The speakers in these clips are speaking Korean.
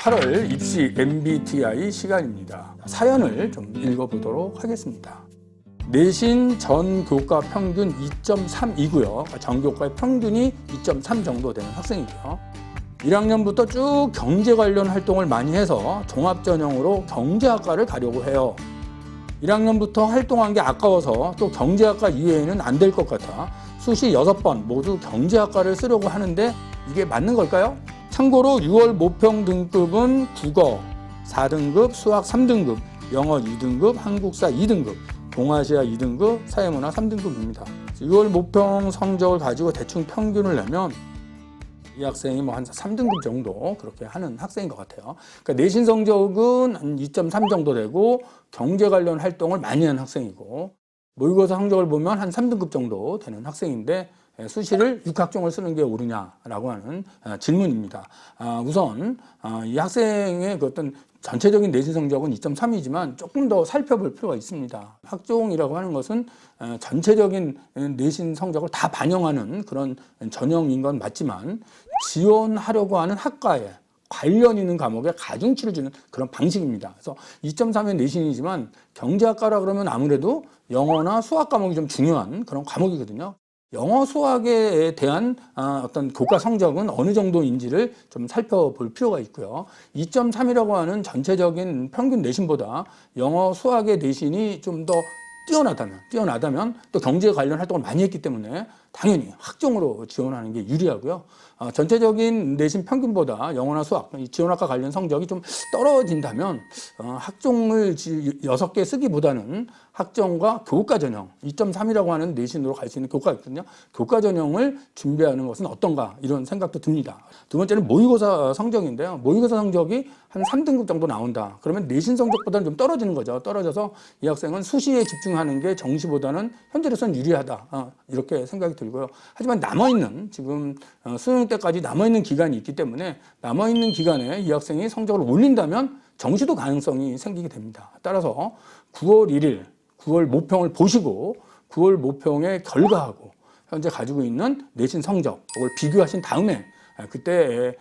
8월 입시 MBTI 시간입니다. 사연을 좀 읽어보도록 하겠습니다. 내신 전 교과 평균 2.3이고요. 전교과의 평균이 2.3 정도 되는 학생이고요. 1학년부터 쭉 경제 관련 활동을 많이 해서 종합전형으로 경제학과를 가려고 해요. 1학년부터 활동한 게 아까워서 또 경제학과 이외에는 안 될 것 같아 수시 6번 모두 경제학과를 쓰려고 하는데 이게 맞는 걸까요? 참고로 6월 모평 등급은 국어 4등급, 수학 3등급, 영어 2등급, 한국사 2등급, 동아시아 2등급, 사회문화 3등급입니다. 6월 모평 성적을 가지고 대충 평균을 내면 이 학생이 뭐 한 3등급 정도 그렇게 하는 학생인 것 같아요. 그러니까 내신 성적은 한 2.3 정도 되고 경제 관련 활동을 많이 하는 학생이고 모의고사 성적을 보면 한 3등급 정도 되는 학생인데 수시를 6학종을 쓰는 게 옳으냐라고 하는 질문입니다. 우선 이 학생의 그 어떤 전체적인 내신 성적은 2.3이지만 조금 더 살펴볼 필요가 있습니다. 학종이라고 하는 것은 전체적인 내신 성적을 다 반영하는 그런 전형인 건 맞지만 지원하려고 하는 학과에 관련 있는 과목에 가중치를 주는 그런 방식입니다. 그래서 2.3의 내신이지만 경제학과라 그러면 아무래도 영어나 수학 과목이 좀 중요한 그런 과목이거든요. 영어 수학에 대한 어떤 교과 성적은 어느 정도인지를 좀 살펴볼 필요가 있고요. 2.3이라고 하는 전체적인 평균 내신보다 영어 수학의 내신이 좀 더 뛰어나다면 또 경제 관련 활동을 많이 했기 때문에 당연히 학종으로 지원하는 게 유리하고요. 전체적인 내신 평균보다 영어나 수학, 지원학과 관련 성적이 좀 떨어진다면 학종을 6개 쓰기보다는 학종과 교과 전형 2.3이라고 하는 내신으로 갈 수 있는 교과가 있거든요. 교과 전형을 준비하는 것은 어떤가 이런 생각도 듭니다. 두 번째는 모의고사 성적인데요. 모의고사 성적이 한 3등급 정도 나온다. 그러면 내신 성적보다는 좀 떨어지는 거죠. 떨어져서 이 학생은 수시에 집중하는 게 정시보다는 현재로서는 유리하다. 이렇게 생각이 들고요. 하지만 남아있는 지금 수능 때까지 남아있는 기간이 있기 때문에 남아있는 기간에 이 학생이 성적을 올린다면 정시도 가능성이 생기게 됩니다. 따라서 9월 1일 9월 모평을 보시고 9월 모평의 결과하고 현재 가지고 있는 내신 성적 이걸 비교하신 다음에 그때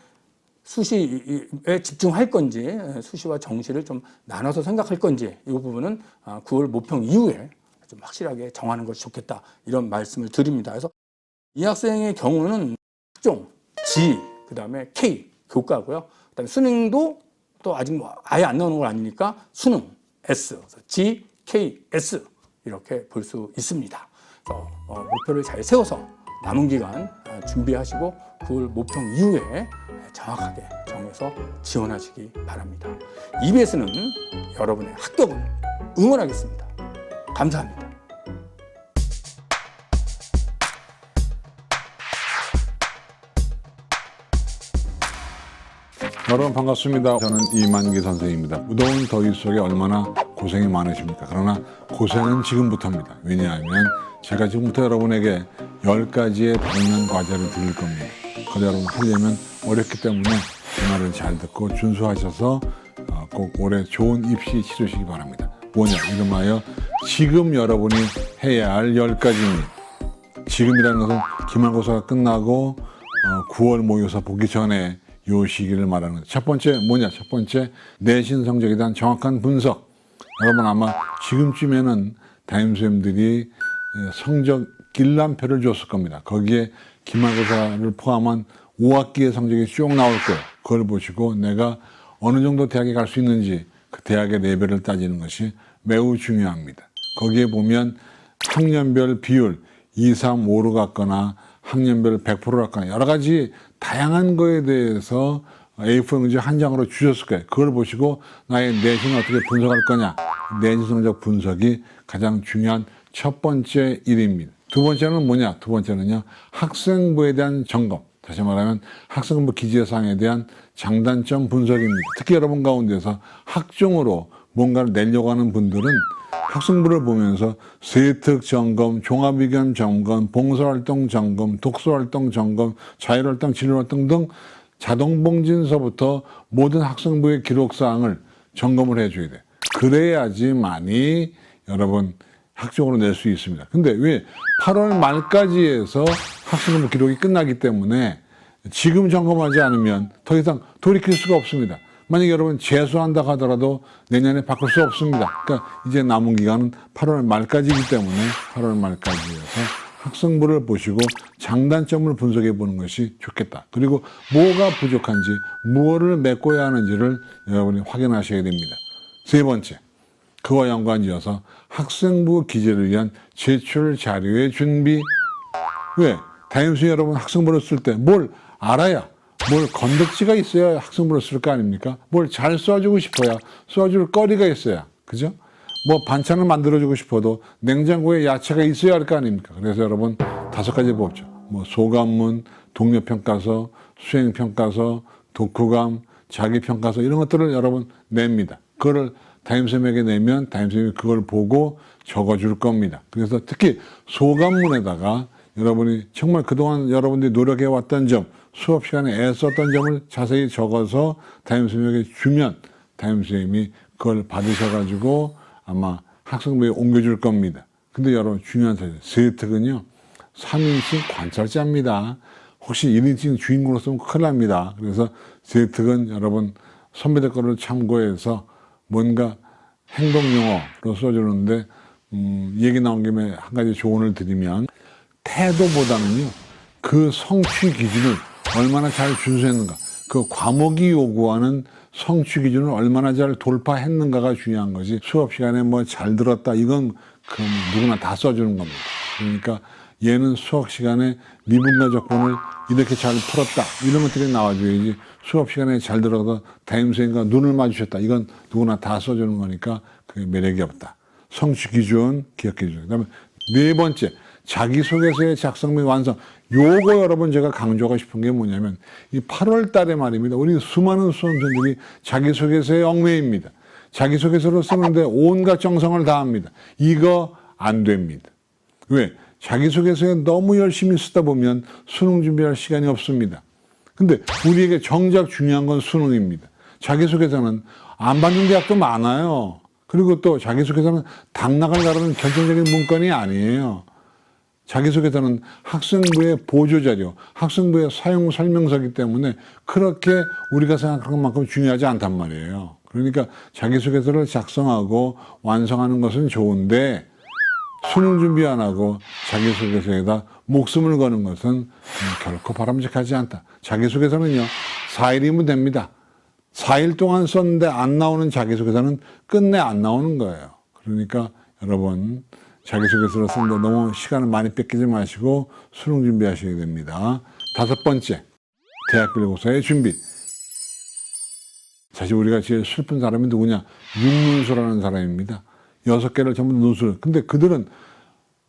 수시에 집중할 건지 수시와 정시를 좀 나눠서 생각할 건지 이 부분은 9월 모평 이후에 좀 확실하게 정하는 것이 좋겠다 이런 말씀을 드립니다. 그래서 이 학생의 경우는 학종, G, 그 다음에 K 교과고요. 그 다음에 수능도 또 아직 뭐 아예 안 나오는 건 아니니까 수능 S, G, K, S 이렇게 볼 수 있습니다. 그래서 목표를 잘 세워서 남은 기간 준비하시고 9월 모평 이후에 정확하게 정해서 지원하시기 바랍니다. EBS는 여러분의 합격을 응원하겠습니다. 감사합니다. 여러분 반갑습니다. 저는 이만기 선생입니다. 무더운 더위 속에 얼마나 고생이 많으십니까? 그러나 고생은 지금부터입니다. 왜냐하면 제가 지금부터 여러분에게 10가지의 방면 과제를 드릴 겁니다. 그걸 여러분 하려면 어렵기 때문에 이 말을 잘 듣고 준수하셔서 꼭 올해 좋은 입시 치르시기 바랍니다. 뭐냐? 이름하여 지금 여러분이 해야 할 10가지입니다. 지금이라는 것은 기말고사가 끝나고 9월 모의고사 보기 전에 요 시기를 말하는 거죠. 첫 번째 뭐냐? 첫 번째 내신 성적에 대한 정확한 분석. 여러분 아마 지금쯤에는 담임선생님들이 성적 길람표를 줬을 겁니다. 거기에 기말고사를 포함한 5학기의 성적이 쭉 나올 거예요. 그걸 보시고 내가 어느 정도 대학에 갈 수 있는지 그 대학의 레벨을 따지는 것이 매우 중요합니다. 거기에 보면 학년별 비율 2, 3, 5로 갔거나 학년별 100%로 갔거나 여러 가지 다양한 거에 대해서 A4 용지 한 장으로 주셨을 거예요. 그걸 보시고 나의 내신을 어떻게 분석할 거냐. 내신 성적 분석이 가장 중요한 첫 번째 일입니다. 두 번째는 뭐냐? 두 번째는요. 학생부에 대한 점검. 다시 말하면 학생부 기재사항에 대한 장단점 분석입니다. 특히 여러분 가운데서 학종으로 뭔가를 내려고 하는 분들은 학생부를 보면서 세특 점검, 종합의견 점검, 봉사활동 점검, 독서활동 점검, 자율활동, 진로활동 등 자동봉진서부터 모든 학생부의 기록사항을 점검을 해줘야 돼. 그래야지만이 여러분 학종으로 낼 수 있습니다. 근데 왜 8월 말까지 해서 학생부 기록이 끝나기 때문에 지금 점검하지 않으면 더 이상 돌이킬 수가 없습니다. 만약 여러분 재수한다 하더라도 내년에 바꿀 수 없습니다. 그러니까 이제 남은 기간은 8월 말까지이기 때문에 8월 말까지여서 학생부를 보시고 장단점을 분석해 보는 것이 좋겠다. 그리고 뭐가 부족한지, 무엇을 메꿔야 하는지를 여러분이 확인하셔야 됩니다. 세 번째, 그와 연관지어서 학생부 기재를 위한 제출 자료의 준비. 왜? 다임수 여러분 학생부를 쓸 때 뭘 알아야, 뭘 건덕지가 있어야 학생부를 쓸 거 아닙니까? 뭘 잘 쏴주고 싶어야 쏴줄 거리가 있어야, 그죠? 뭐 반찬을 만들어주고 싶어도 냉장고에 야채가 있어야 할 거 아닙니까? 그래서 여러분 5가지 법죠. 뭐 소감문, 동료평가서, 수행평가서, 독후감, 자기평가서 이런 것들을 여러분 냅니다. 그거를 담임선생님에게 내면 담임선생님이 그걸 보고 적어줄 겁니다. 그래서 특히 소감문에다가 여러분이 정말 그동안 여러분들이 노력해왔던 점, 수업 시간에 애썼던 점을 자세히 적어서 담임선생님에게 주면 담임선생님이 그걸 받으셔가지고 아마 학생부에 옮겨줄 겁니다. 근데 여러분 중요한 사실, 세특은요 3인칭 관찰자입니다. 혹시 1인칭 주인공으로 쓰면 큰일 납니다. 그래서 세특은 여러분 선배들 거를 참고해서 뭔가 행동용어로 써주는데 얘기 나온 김에 한 가지 조언을 드리면 태도보다는요 그 성취 기준을 얼마나 잘 준수했는가, 그 과목이 요구하는 성취 기준을 얼마나 잘 돌파했는가가 중요한 것이, 수업 시간에 뭐 잘 들었다 이건 그럼 누구나 다 써주는 겁니다. 그러니까 얘는 수업 시간에 미분과 적분을 이렇게 잘 풀었다 이런 것들이 나와줘야지, 수업 시간에 잘 들어서 담임선생님과 눈을 마주쳤다 이건 누구나 다 써주는 거니까 그게 매력이 없다. 성취 기준 기억해 주세요. 그다음에 네 번째, 자기소개서의 작성 및 완성. 요거 여러분 제가 강조하고 싶은 게 뭐냐면 이 8월 달에 말입니다. 우리 수많은 수험생들이 자기소개서에 얽매입니다. 자기소개서를 쓰는데 온갖 정성을 다합니다. 이거 안 됩니다. 왜? 자기소개서에 너무 열심히 쓰다 보면 수능 준비할 시간이 없습니다. 근데 우리에게 정작 중요한 건 수능입니다. 자기소개서는 안 받는 대학도 많아요. 그리고 또 자기소개서는 당락을 가르는 결정적인 문건이 아니에요. 자기소개서는 학생부의 보조자료, 학생부의 사용 설명서이기 때문에 그렇게 우리가 생각하는 만큼 중요하지 않단 말이에요. 그러니까 자기소개서를 작성하고 완성하는 것은 좋은데 수능 준비 안 하고 자기소개서에다 목숨을 거는 것은 결코 바람직하지 않다. 자기소개서는요 4일이면 됩니다. 4일 동안 썼는데 안 나오는 자기소개서는 끝내 안 나오는 거예요. 그러니까 여러분 자기소개서를 쓰는데 너무 시간을 많이 뺏기지 마시고 수능 준비하셔야 됩니다. 5번째, 대학교고사의 준비. 사실 우리가 제일 슬픈 사람이 누구냐? 육문수라는 사람입니다. 6개를 전부 논술. 근데 그들은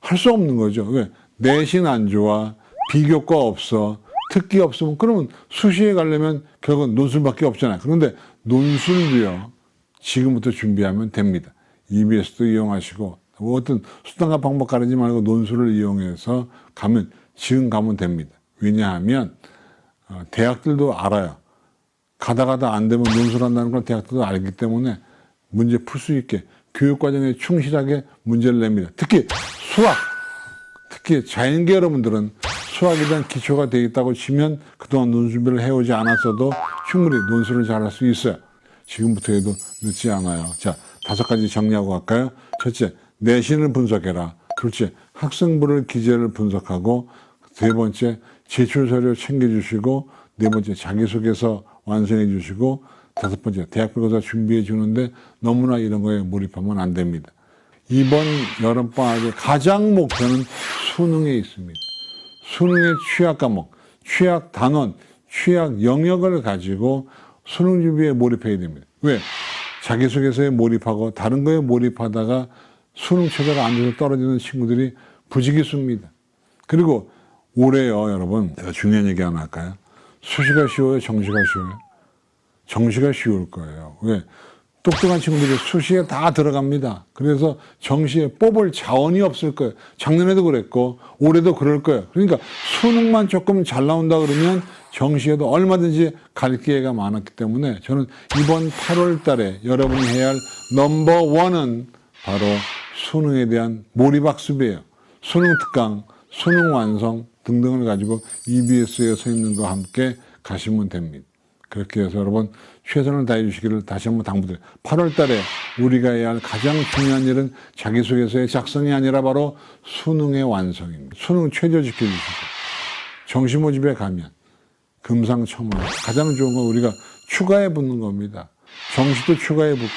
할 수 없는 거죠. 왜? 내신 안 좋아, 비교과 없어, 특기 없으면 그러면 수시에 가려면 결국은 논술밖에 없잖아요. 그런데 논술도요 지금부터 준비하면 됩니다. EBS도 이용하시고 어떤 수단과 방법 가리지 말고 논술을 이용해서 가면 지금 가면 됩니다. 왜냐하면 대학들도 알아요. 가다 안 되면 논술한다는 걸 대학들도 알기 때문에 문제 풀 수 있게 교육과정에 충실하게 문제를 냅니다. 특히 수학, 특히 자연계 여러분들은 수학에 대한 기초가 되어 있다고 치면 그동안 논술 준비를 해오지 않았어도 충분히 논술을 잘할 수 있어요. 지금부터 해도 늦지 않아요. 자, 5가지 정리하고 갈까요? 첫째, 내신을 분석해라. 둘째, 학생부를 기재를 분석하고, 세 번째, 제출서류 챙겨주시고, 네 번째, 자기소개서 완성해 주시고, 5번째, 대학교고사 준비해 주는데 너무나 이런 거에 몰입하면 안 됩니다. 이번 여름방학의 가장 목표는 수능에 있습니다. 수능의 취약 과목, 취약 단원, 취약 영역을 가지고 수능 준비에 몰입해야 됩니다. 왜? 자기소개서에 몰입하고 다른 거에 몰입하다가 수능 최저가 안 돼서 떨어지는 친구들이 부지기수입니다. 그리고 올해요, 여러분. 제가 중요한 얘기 하나 할까요? 수시가 쉬워요? 정시가 쉬워요? 정시가 쉬울 거예요. 왜? 똑똑한 친구들이 수시에 다 들어갑니다. 그래서 정시에 뽑을 자원이 없을 거예요. 작년에도 그랬고 올해도 그럴 거예요. 그러니까 수능만 조금 잘 나온다 그러면 정시에도 얼마든지 갈 기회가 많았기 때문에 저는 이번 8월 달에 여러분이 해야 할 넘버1은 바로 수능에 대한 몰입학습이에요. 수능 특강, 수능 완성 등등을 가지고 EBS에 서 있는 것과 함께 가시면 됩니다. 그렇게 해서 여러분 최선을 다해 주시기를 다시 한번 당부드려요. 8월 달에 우리가 해야 할 가장 중요한 일은 자기소개서의 작성이 아니라 바로 수능의 완성입니다. 수능 최저 지켜주시고 정시모집에 가면 금상첨화 가장 좋은 건 우리가 추가에 붙는 겁니다. 정시도 추가에 붙고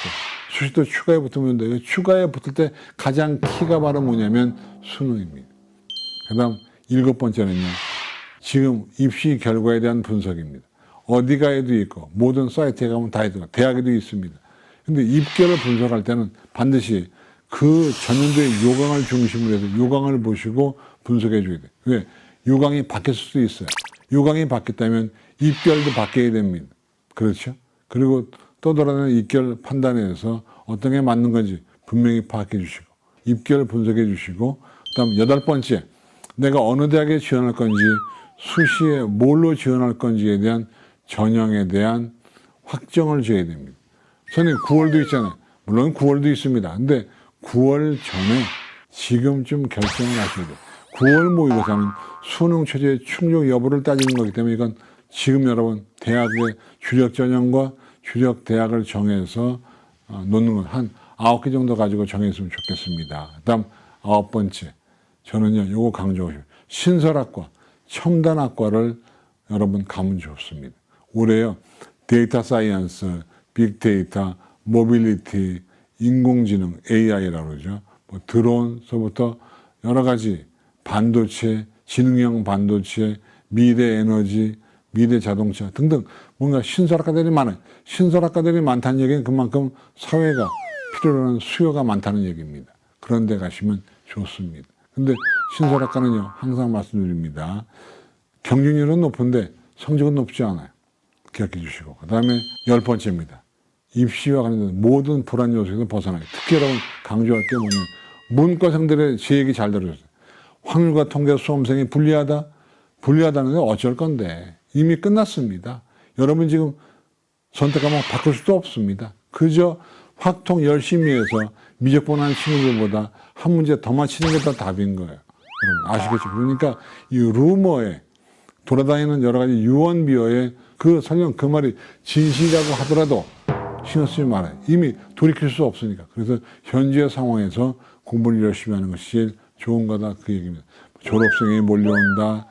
수시도 추가에 붙으면 돼요. 추가에 붙을 때 가장 키가 바로 뭐냐면 수능입니다. 그 다음 7번째는요. 지금 입시 결과에 대한 분석입니다. 어디가에도 있고 모든 사이트에 가면 다 있고 대학에도 있습니다. 근데 입결을 분석할 때는 반드시 그 전년도의 요강을 중심으로 해서 요강을 보시고 분석해 줘야 돼요. 왜? 요강이 바뀔 수도 있어요. 요강이 바뀌었다면 입결도 바뀌어야 됩니다. 그렇죠? 그리고 또 돌아다니는 입결 판단에서 어떤 게 맞는 건지 분명히 파악해 주시고 입결 분석해 주시고 그다음 8번째 내가 어느 대학에 지원할 건지 수시에 뭘로 지원할 건지에 대한 전형에 대한 확정을 줘야 됩니다. 선생님 9월도 있잖아요. 물론 9월도 있습니다. 근데 9월 전에 지금쯤 결정을 하셔야 돼요. 9월 모의고사는 수능 최저의 충족 여부를 따지는 거기 때문에 이건 지금 여러분 대학의 주력 전형과 주력 대학을 정해서 놓는 건 한 9개 정도 가지고 정했으면 좋겠습니다. 그다음 9번째 저는요 요거 강조하고 싶어요. 신설학과, 첨단학과를 여러분 가면 좋습니다. 올해요 데이터 사이언스, 빅데이터, 모빌리티, 인공지능, AI라고 그러죠. 뭐 드론서부터 여러 가지 반도체, 지능형 반도체, 미래 에너지, 미래 자동차 등등 뭔가 신설학과들이 많아요. 신설학과들이 많다는 얘기는 그만큼 사회가 필요로 하는 수요가 많다는 얘기입니다. 그런 데 가시면 좋습니다. 근데 신설학과는요 항상 말씀드립니다. 경쟁률은 높은데 성적은 높지 않아요. 기억해 주시고 그 다음에 10번째입니다. 입시와 관련된 모든 불안 요소에서 벗어나요. 특히 여러분 강조할 게 뭐냐면 문과생들의 제 얘기 잘 들어주세요. 확률과 통계 수험생이 불리하다? 불리하다는 건 어쩔 건데 이미 끝났습니다. 여러분 지금 선택 과목 바꿀 수도 없습니다. 그저 확통 열심히 해서 미적 보는 친구들보다 한 문제 더 맞히는 게 더 답인 거예요. 여러분 아시겠죠? 그러니까 이 루머에 돌아다니는 여러 가지 유언비어에 설령 그 말이 진실이라고 하더라도 신경 쓰지 말아요. 이미 돌이킬 수 없으니까. 그래서 현재 상황에서 공부를 열심히 하는 것이 제일 좋은 거다 그 얘기입니다. 졸업생이 몰려온다,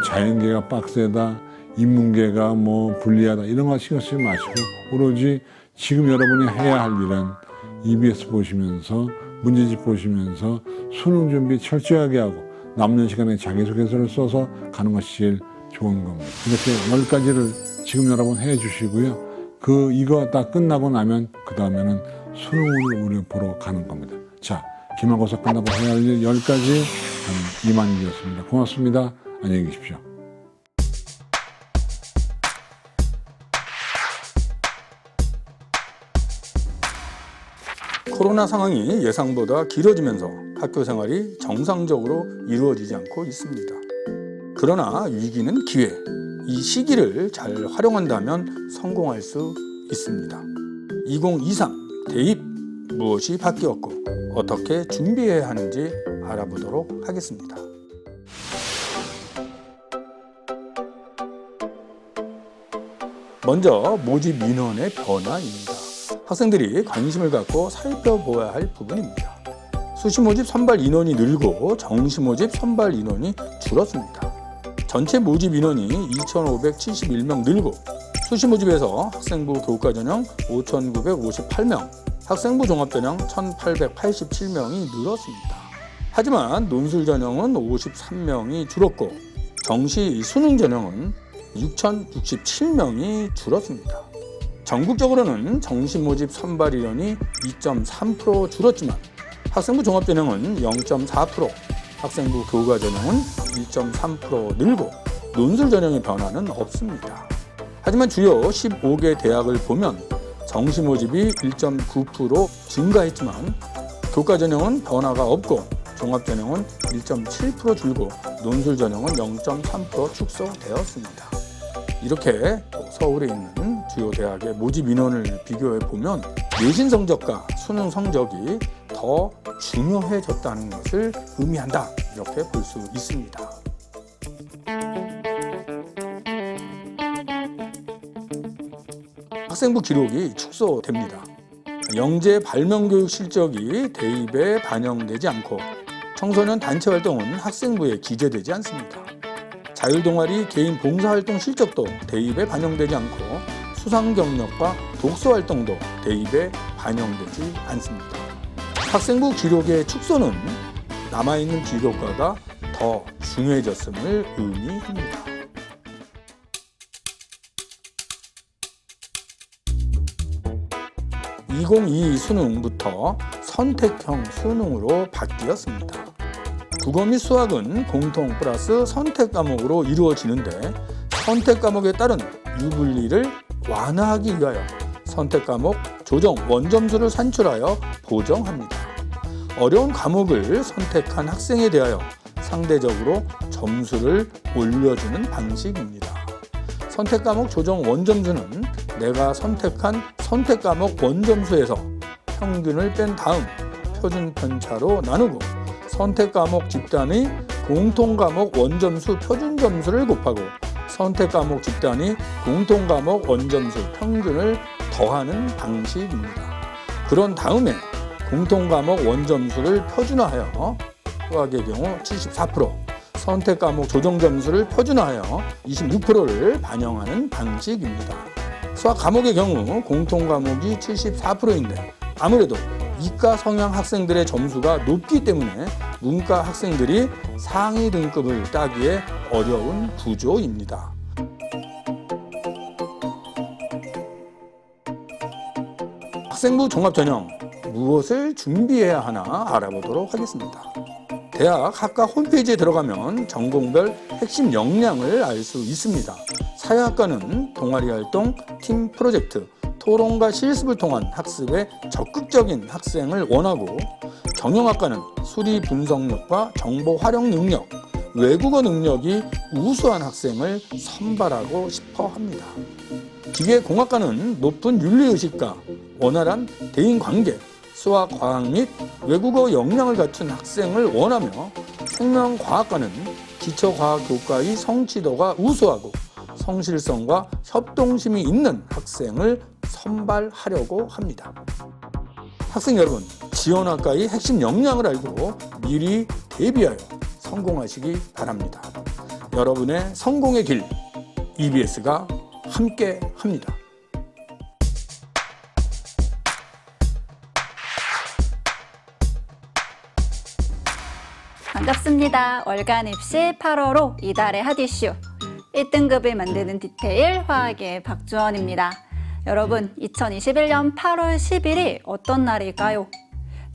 자연계가 빡세다, 인문계가 불리하다 이런 거 신경 쓰지 마시고 오로지 지금 여러분이 해야 할 일은 EBS 보시면서 문제집 보시면서 수능 준비 철저하게 하고 남는 시간에 자기소개서를 써서 가는 것이 제일 좋은 겁니다. 이렇게 10가지를 지금 여러분 해 주시고요. 이거 다 끝나고 나면 그 다음에는 수능을 우리 보러 가는 겁니다. 자, 기말고사 끝나고 해야 할 일 10가지 이만희였습니다. 고맙습니다. 안녕히 계십시오. 코로나 상황이 예상보다 길어지면서 학교 생활이 정상적으로 이루어지지 않고 있습니다. 그러나 위기는 기회, 이 시기를 잘 활용한다면 성공할 수 있습니다. 2023 대입 무엇이 바뀌었고 어떻게 준비해야 하는지 알아보도록 하겠습니다. 먼저 모집 민원의 변화입니다. 학생들이 관심을 갖고 살펴보아야 할 부분입니다. 수시 모집 선발 인원이 늘고 정시 모집 선발 인원이 줄었습니다. 전체 모집 인원이 2,571명 늘고 수시 모집에서 학생부 교과 전형 5,958명, 학생부 종합 전형 1,887명이 늘었습니다. 하지만 논술 전형은 53명이 줄었고 정시 수능 전형은 6,067명이 줄었습니다. 전국적으로는 정시 모집 선발 인원이 2.3% 줄었지만 학생부 종합 전형은 0.4%, 학생부 교과 전형은 1.3% 늘고 논술 전형의 변화는 없습니다. 하지만 주요 15개 대학을 보면 정시 모집이 1.9% 증가했지만 교과 전형은 변화가 없고 종합 전형은 1.7% 줄고 논술 전형은 0.3% 축소되었습니다. 이렇게 서울에 있는 주요 대학의 모집 인원을 비교해 보면 내신 성적과 수능 성적이 더 중요해졌다는 것을 의미한다, 이렇게 볼 수 있습니다. 학생부 기록이 축소됩니다. 영재 발명교육 실적이 대입에 반영되지 않고 청소년 단체 활동은 학생부에 기재되지 않습니다. 자율동아리 개인 봉사활동 실적도 대입에 반영되지 않고 수상 경력과 독서 활동도 대입에 반영되지 않습니다. 학생부 기록의 축소는 남아있는 비교과가 더 중요해졌음을 의미합니다. 2022 수능부터 선택형 수능으로 바뀌었습니다. 국어 및 수학은 공통 플러스 선택 과목으로 이루어지는데 선택 과목에 따른 유불리를 완화하기 위하여 선택 과목 조정 원점수를 산출하여 보정합니다. 어려운 과목을 선택한 학생에 대하여 상대적으로 점수를 올려주는 방식입니다. 선택 과목 조정 원점수는 내가 선택한 선택 과목 원점수에서 평균을 뺀 다음 표준 편차로 나누고 선택 과목 집단의 공통 과목 원점수 표준 점수를 곱하고 선택 과목 집단의 공통 과목 원점수 평균을 더하는 방식입니다. 그런 다음에 공통 과목 원점수를 표준화하여 수학의 경우 74%, 선택 과목 조정 점수를 표준화하여 26%를 반영하는 방식입니다. 수학 과목의 경우 공통 과목이 74%인데 아무래도 이과 성향 학생들의 점수가 높기 때문에 문과 학생들이 상위 등급을 따기에 어려운 구조입니다. 학생부 종합전형 무엇을 준비해야 하나 알아보도록 하겠습니다. 대학 학과 홈페이지에 들어가면 전공별 핵심 역량을 알 수 있습니다. 사회학과는 동아리 활동, 팀 프로젝트, 토론과 실습을 통한 학습에 적극적인 학생을 원하고 경영학과는 수리 분석력과 정보 활용 능력, 외국어 능력이 우수한 학생을 선발하고 싶어 합니다. 기계공학과는 높은 윤리의식과 원활한 대인관계, 수학, 과학 및 외국어 역량을 갖춘 학생을 원하며 생명과학과는 기초과학 교과의 성취도가 우수하고 성실성과 협동심이 있는 학생을 선발하려고 합니다. 학생 여러분, 지원학과의 핵심 역량을 알고 미리 대비하여 성공하시기 바랍니다. 여러분의 성공의 길, EBS가 함께 합니다. 반갑습니다. 월간 입시 8월호 이달의 핫 이슈 1등급을 만드는 디테일 화학의 박주원입니다. 여러분, 2021년 8월 10일이 어떤 날일까요?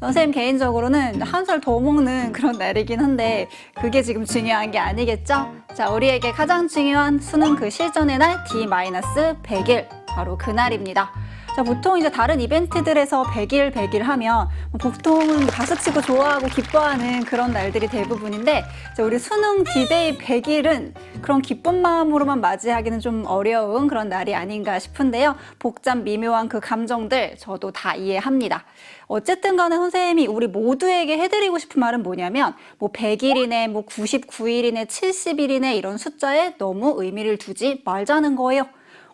선생님 개인적으로는 한 살 더 먹는 그런 날이긴 한데 그게 지금 중요한 게 아니겠죠? 자, 우리에게 가장 중요한 수능 그 실전의 날 D-100일, 바로 그날입니다. 자, 보통 이제 다른 이벤트들에서 100일 하면 보통은 박수치고 좋아하고 기뻐하는 그런 날들이 대부분인데 우리 수능 D-Day 100일은 그런 기쁜 마음으로만 맞이하기는 좀 어려운 그런 날이 아닌가 싶은데요. 복잡 미묘한 그 감정들 저도 다 이해합니다. 어쨌든 간에 선생님이 우리 모두에게 해드리고 싶은 말은 뭐냐면 100일이네, 99일이네, 70일이네 이런 숫자에 너무 의미를 두지 말자는 거예요.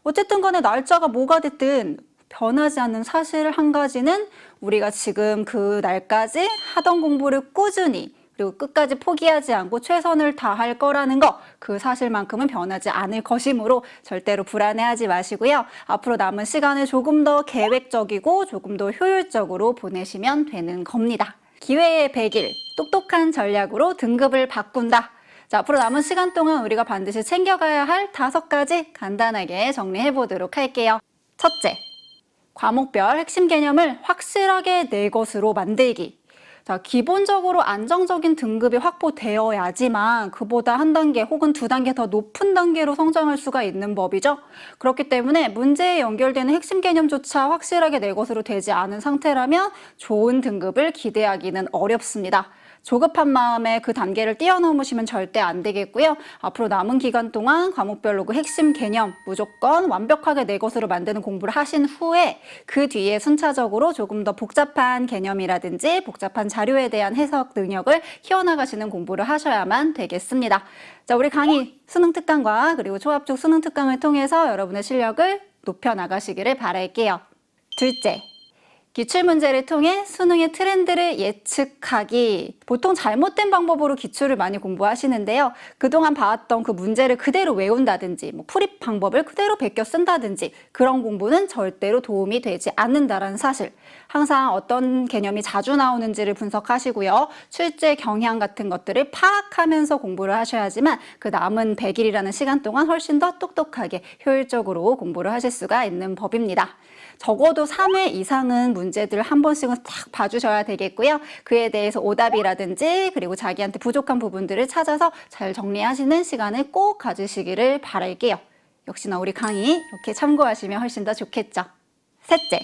어쨌든 간에 날짜가 뭐가 됐든 변하지 않는 사실 한 가지는 우리가 지금 그 날까지 하던 공부를 꾸준히 그리고 끝까지 포기하지 않고 최선을 다할 거라는 거, 그 사실만큼은 변하지 않을 것이므로 절대로 불안해하지 마시고요. 앞으로 남은 시간을 조금 더 계획적이고 조금 더 효율적으로 보내시면 되는 겁니다. 기회의 100일, 똑똑한 전략으로 등급을 바꾼다. 자, 앞으로 남은 시간 동안 우리가 반드시 챙겨가야 할 5가지 간단하게 정리해 보도록 할게요. 첫째, 과목별 핵심 개념을 확실하게 내 것으로 만들기. 자, 기본적으로 안정적인 등급이 확보되어야지만 그보다 한 단계 혹은 2단계 더 높은 단계로 성장할 수가 있는 법이죠. 그렇기 때문에 문제에 연결되는 핵심 개념조차 확실하게 내 것으로 되지 않은 상태라면 좋은 등급을 기대하기는 어렵습니다. 조급한 마음에 그 단계를 뛰어넘으시면 절대 안 되겠고요. 앞으로 남은 기간 동안 과목별로 그 핵심 개념 무조건 완벽하게 내 것으로 만드는 공부를 하신 후에 그 뒤에 순차적으로 조금 더 복잡한 개념이라든지 복잡한 자료에 대한 해석 능력을 키워나가시는 공부를 하셔야만 되겠습니다. 자, 우리 강의 수능 특강과 그리고 초합적 수능 특강을 통해서 여러분의 실력을 높여나가시기를 바랄게요. 둘째, 기출문제를 통해 수능의 트렌드를 예측하기. 보통 잘못된 방법으로 기출을 많이 공부하시는데요. 그동안 봐왔던 그 문제를 그대로 외운다든지 풀이 방법을 그대로 베껴 쓴다든지 그런 공부는 절대로 도움이 되지 않는다는 사실. 항상 어떤 개념이 자주 나오는지를 분석하시고요. 출제 경향 같은 것들을 파악하면서 공부를 하셔야지만 그 남은 100일이라는 시간 동안 훨씬 더 똑똑하게 효율적으로 공부를 하실 수가 있는 법입니다. 적어도 3회 이상은 문제들을 한 번씩은 딱 봐주셔야 되겠고요. 그에 대해서 오답이라든지 그리고 자기한테 부족한 부분들을 찾아서 잘 정리하시는 시간을 꼭 가지시기를 바랄게요. 역시나 우리 강의 이렇게 참고하시면 훨씬 더 좋겠죠. 셋째,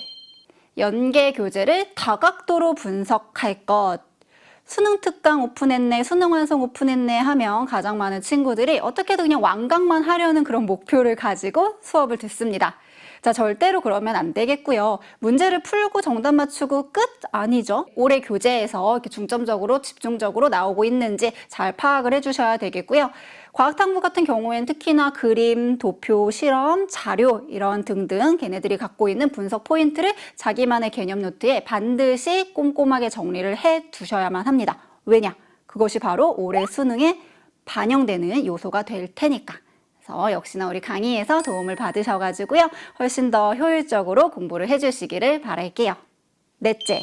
연계 교재를 다각도로 분석할 것. 수능 특강 오픈했네, 수능 완성 오픈했네 하면 가장 많은 친구들이 어떻게든 그냥 완강만 하려는 그런 목표를 가지고 수업을 듣습니다. 자, 절대로 그러면 안 되겠고요. 문제를 풀고 정답 맞추고 끝? 아니죠. 올해 교재에서 이렇게 중점적으로 집중적으로 나오고 있는지 잘 파악을 해주셔야 되겠고요. 과학탐구 같은 경우에는 특히나 그림, 도표, 실험, 자료 이런 등등 걔네들이 갖고 있는 분석 포인트를 자기만의 개념 노트에 반드시 꼼꼼하게 정리를 해 두셔야만 합니다. 왜냐? 그것이 바로 올해 수능에 반영되는 요소가 될 테니까. 그래서 역시나 우리 강의에서 도움을 받으셔가지고요. 훨씬 더 효율적으로 공부를 해주시기를 바랄게요. 넷째,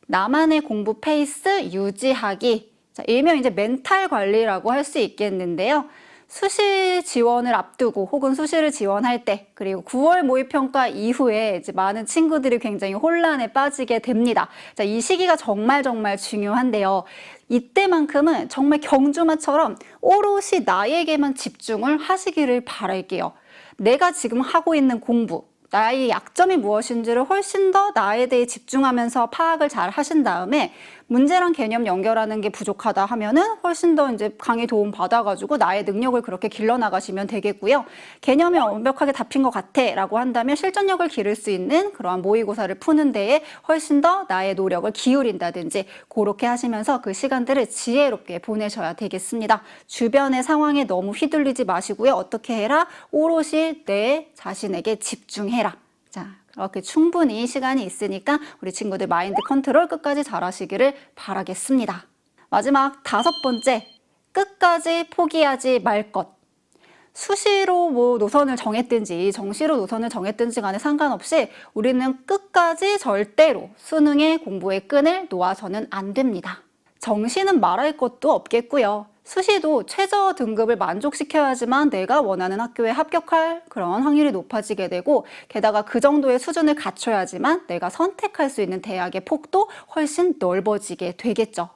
나만의 공부 페이스 유지하기. 자, 일명 이제 멘탈 관리라고 할 수 있겠는데요. 수시 지원을 앞두고 혹은 수시를 지원할 때 그리고 9월 모의평가 이후에 이제 많은 친구들이 굉장히 혼란에 빠지게 됩니다. 자, 이 시기가 정말 중요한데요. 이때만큼은 정말 경주마처럼 오롯이 나에게만 집중을 하시기를 바랄게요. 내가 지금 하고 있는 공부, 나의 약점이 무엇인지를 훨씬 더 나에 대해 집중하면서 파악을 잘 하신 다음에 문제랑 개념 연결하는 게 부족하다 하면은 훨씬 더 이제 강의 도움 받아가지고 나의 능력을 그렇게 길러나가시면 되겠고요. 개념이 완벽하게 잡힌 것 같아 라고 한다면 실전력을 기를 수 있는 그러한 모의고사를 푸는 데에 훨씬 더 나의 노력을 기울인다든지 그렇게 하시면서 그 시간들을 지혜롭게 보내셔야 되겠습니다. 주변의 상황에 너무 휘둘리지 마시고요. 어떻게 해라? 오롯이 내 자신에게 집중해라. 자, 그렇게 충분히 시간이 있으니까 우리 친구들 마인드 컨트롤 끝까지 잘 하시기를 바라겠습니다. 마지막 5번째, 끝까지 포기하지 말 것. 수시로 노선을 정했든지 정시로 노선을 정했든지 간에 상관없이 우리는 끝까지 절대로 수능의 공부의 끈을 놓아서는 안 됩니다. 정시는 말할 것도 없겠고요. 수시도 최저 등급을 만족시켜야지만 내가 원하는 학교에 합격할 그런 확률이 높아지게 되고 게다가 그 정도의 수준을 갖춰야지만 내가 선택할 수 있는 대학의 폭도 훨씬 넓어지게 되겠죠.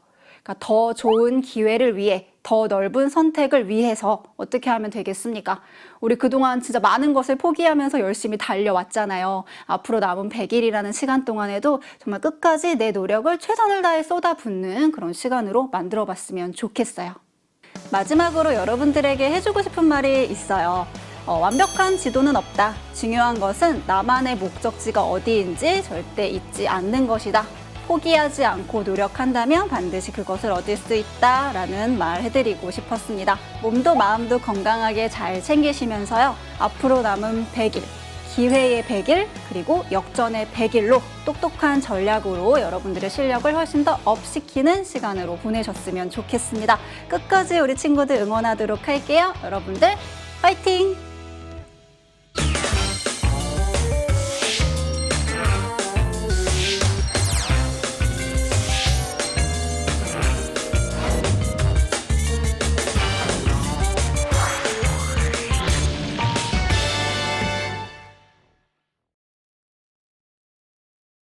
그러니까 더 좋은 기회를 위해 더 넓은 선택을 위해서 어떻게 하면 되겠습니까? 우리 그동안 진짜 많은 것을 포기하면서 열심히 달려왔잖아요. 앞으로 남은 100일이라는 시간 동안에도 정말 끝까지 내 노력을 최선을 다해 쏟아붓는 그런 시간으로 만들어봤으면 좋겠어요. 마지막으로 여러분들에게 해주고 싶은 말이 있어요. 완벽한 지도는 없다. 중요한 것은 나만의 목적지가 어디인지 절대 잊지 않는 것이다. 포기하지 않고 노력한다면 반드시 그것을 얻을 수 있다라는 말 해드리고 싶었습니다. 몸도 마음도 건강하게 잘 챙기시면서요. 앞으로 남은 100일, 기회의 100일, 그리고 역전의 100일로 똑똑한 전략으로 여러분들의 실력을 훨씬 더 업시키는 시간으로 보내셨으면 좋겠습니다. 끝까지 우리 친구들 응원하도록 할게요. 여러분들 파이팅!